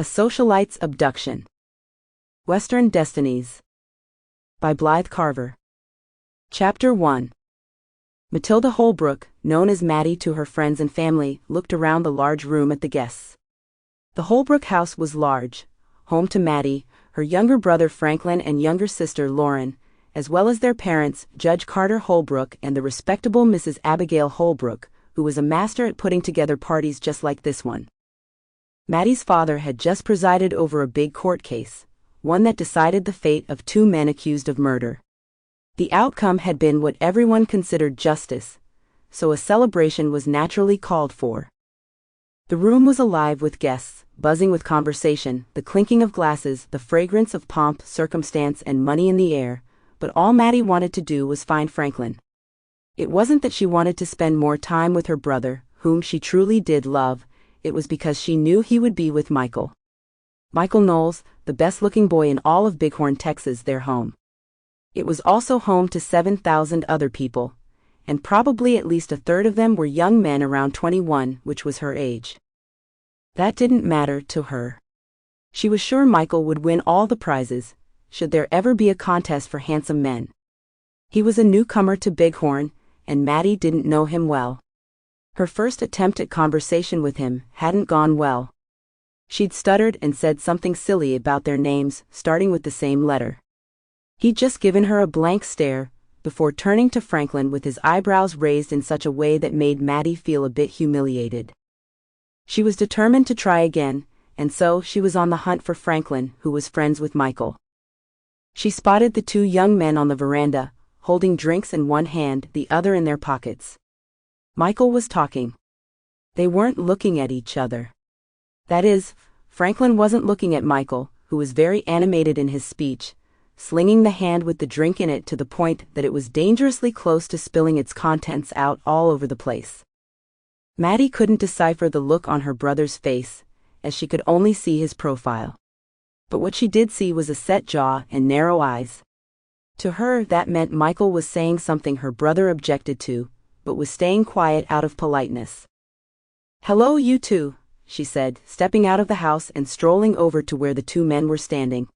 A Socialite's Abduction. Western Destinies. By Blythe Carver. Chapter 1. Matilda Holbrook, known as Mattie to her friends and family, looked around the large room at the guests. The Holbrook house was large, home to Mattie, her younger brother Franklin and younger sister Lauren, as well as their parents, Judge Carter Holbrook and the respectable Mrs. Abigail Holbrook, who was a master at putting together parties just like this one. Mattie's father had just presided over a big court case, one that decided the fate of two men accused of murder. The outcome had been what everyone considered justice, so a celebration was naturally called for. The room was alive with guests, buzzing with conversation, the clinking of glasses, the fragrance of pomp, circumstance, and money in the air, but all Mattie wanted to do was find Franklin. It wasn't that she wanted to spend more time with her brother, whom she truly did love. It was because she knew he would be with Michael. Michael Knowles, the best-looking boy in all of Bighorn, Texas, their home. It was also home to 7,000 other people, and probably at least a third of them were young men around 21, which was her age. That didn't matter to her. She was sure Michael would win all the prizes, should there ever be a contest for handsome men. He was a newcomer to Bighorn, and Mattie didn't know him well. Her first attempt at conversation with him hadn't gone well. She'd stuttered and said something silly about their names, starting with the same letter. He'd just given her a blank stare, before turning to Franklin with his eyebrows raised in such a way that made Mattie feel a bit humiliated. She was determined to try again, and so she was on the hunt for Franklin, who was friends with Michael. She spotted the two young men on the veranda, holding drinks in one hand, the other in their pockets. Michael was talking. They weren't looking at each other. That is, Franklin wasn't looking at Michael, who was very animated in his speech, slinging the hand with the drink in it to the point that it was dangerously close to spilling its contents out all over the place. Mattie couldn't decipher the look on her brother's face, as she could only see his profile. But what she did see was a set jaw and narrow eyes. To her, that meant Michael was saying something her brother objected to, but was staying quiet out of politeness. "Hello, you two," she said, stepping out of the house and strolling over to where the two men were standing.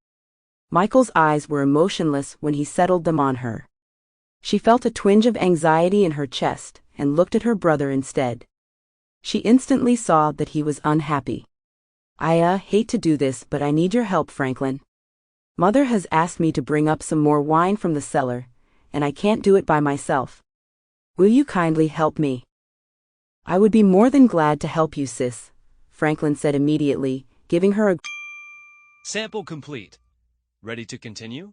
Michael's eyes were emotionless when he settled them on her. She felt a twinge of anxiety in her chest and looked at her brother instead. She instantly saw that he was unhappy. "I hate to do this, but I need your help, Franklin. Mother has asked me to bring up some more wine from the cellar, and I can't do it by myself. Will you kindly help me?" "I would be more than glad to help you, sis," Franklin said immediately, giving her a Sample complete. Ready to continue?